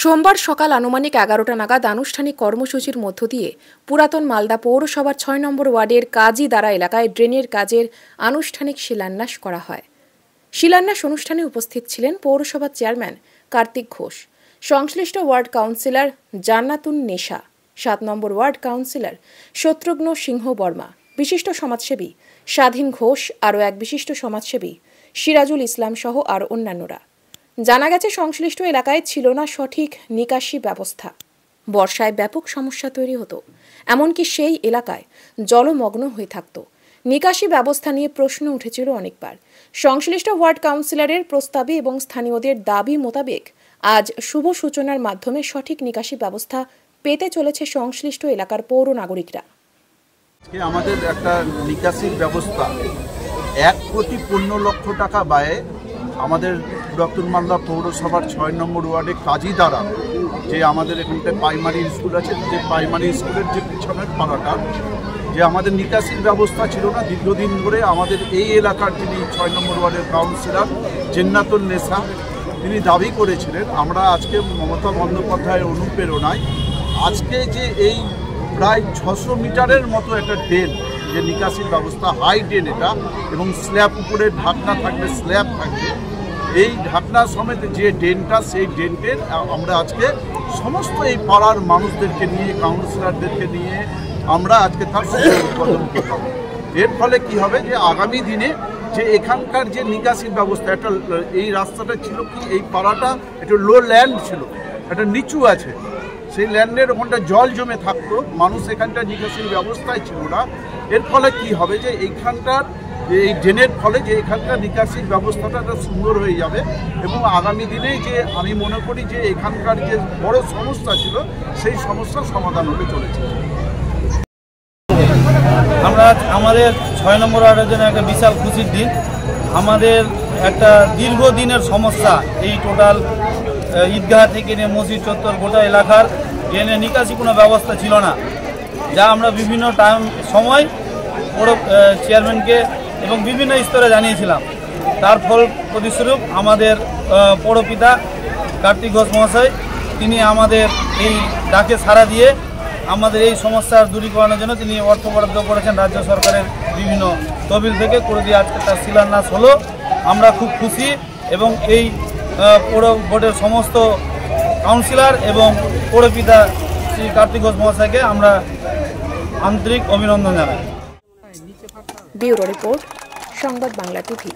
সোমবার সকাল আনুমানিক 11টা নাগাদ আনুষ্ঠানিক কর্মসূচির মধ্য দিয়ে পুরাতন মালদা পৌরসভার 6 নম্বর ওয়ার্ডের কাজীদারা এলাকায় ড্রেনের কাজের আনুষ্ঠানিক শিলান্যাস করা হয়। শিলান্যাস অনুষ্ঠানে উপস্থিত ছিলেন পৌরসভার চেয়ারম্যান কার্তিক ঘোষ, সংশ্লিষ্ট ওয়ার্ড কাউন্সিলর জান্নাতুন নেশা, 7 নম্বর ওয়ার্ড কাউন্সিলর শত্রুঘ্ন সিংহ বর্মা, বিশিষ্ট সমাজসেবী স্বাধীন ঘোষ, আরও এক বিশিষ্ট সমাজসেবী সিরাজুল ইসলাম সহ আর অন্যান্যরা। জানা গেছে, সংশ্লিষ্ট এলাকায় ছিল না সঠিক নিকাশি ব্যবস্থা। বর্ষায় ব্যাপক সমস্যা তৈরি হতো, এমনকি সেই এলাকায় জলমগ্ন হয়ে থাকত। নিকাশি ব্যবস্থা নিয়ে প্রশ্ন উঠেছিল অনেকবার। সংশ্লিষ্ট ওয়ার্ড কাউন্সিলরের প্রস্তাবে এবং স্থানীয়দের দাবি মোতাবেক আজ শুভ সূচনার মাধ্যমে সঠিক নিকাশি ব্যবস্থা পেতে চলেছে সংশ্লিষ্ট এলাকার পৌর নাগরিকরা। আমাদের একটা নিকাশির ব্যবস্থা 1,15,00,000 টাকা ব্যয়ে আমাদের পুরাতন মালদা পৌরসভার 6 নম্বর ওয়ার্ডে কাজীদারা, যে আমাদের এখানটায় প্রাইমারি স্কুল আছে, যে প্রাইমারি স্কুলের যে পিছনের পাড়াটা, যে আমাদের নিকাশির ব্যবস্থা ছিল না। দীর্ঘদিন ধরে আমাদের এই এলাকার যিনি 6 নম্বর ওয়ার্ডের কাউন্সিলর জান্নাতুন নেশা, তিনি দাবি করেছিলেন। আমরা আজকে মমতা বন্দ্যোপাধ্যায়ের অনুপ্রেরণায় আজকে যে এই প্রায় 600 মিটারের মতো একটা ড্রেন, যে নিকাশির ব্যবস্থা, হাই ড্রেন এটা, এবং স্ল্যাব উপরে ঢাকনা থাকবে, স্ল্যাব থাকবে, এই ঢাকনা সমেত যে ড্রেনটা, সেই ড্রেনটের আমরা আজকে সমস্ত এই পাড়ার মানুষদেরকে নিয়ে, কাউন্সিলরদেরকে নিয়ে আমরা আজকে তার উদ্বোধন করলাম। এর ফলে কি হবে, যে আগামী দিনে যে এখানকার যে নিকাশির ব্যবস্থা, একটা এই রাস্তাটা ছিল কি, এই পাড়াটা একটা লো ল্যান্ড ছিল, একটা নিচু আছে, সেই ল্যান্ডের ওখানটা জল জমে থাকতো, মানুষ এখানটা নিকাশির ব্যবস্থায় ছিল না। এর ফলে কি হবে, যে এইখানটার এই ড্রেনের ফলে যে এখানকার নিকাশির ব্যবস্থাটা সুন্দর হয়ে যাবে, এবং আগামী দিনে যে আমি মনে করি যে এখানকার যে বড় সমস্যা ছিল, সেই সমস্যার সমাধান হতে চলেছে। আমরা আমাদের 6 নম্বর ওয়ার্ডের জন্য একটা বিশাল খুশির দিন। আমাদের একটা দীর্ঘদিনের সমস্যা, এই টোটাল ঈদগাহ থেকে নিয়ে মসজিদ চত্বর গোটা এলাকার ড্রেনের নিকাশি কোনো ব্যবস্থা ছিল না, যা আমরা বিভিন্ন সময় পৌর চেয়ারম্যানকে এবং বিভিন্ন স্তরে জানিয়েছিলাম। তার ফল প্রতিস্বরূপ আমাদের পৌরপিতা কার্তিক ঘোষ মহাশয়, তিনি আমাদের এই ডাকে সাড়া দিয়ে আমাদের এই সমস্যার দূরীকরণের জন্য তিনি অর্থ বরাদ্দ করেছেন রাজ্য সরকারের বিভিন্ন তহবিল থেকে, করে দিয়ে আজকে তার শিলান্যাস হলো। আমরা খুব খুশি, এবং এই পৌর বোর্ডের সমস্ত কাউন্সিলর এবং পৌরপিতা শ্রী কার্তিক ঘোষ মহাশয়কে আমরা আন্তরিক অভিনন্দন জানাই। ব্যুরো রিপোর্ট, সংবাদ বাংলা টিভি।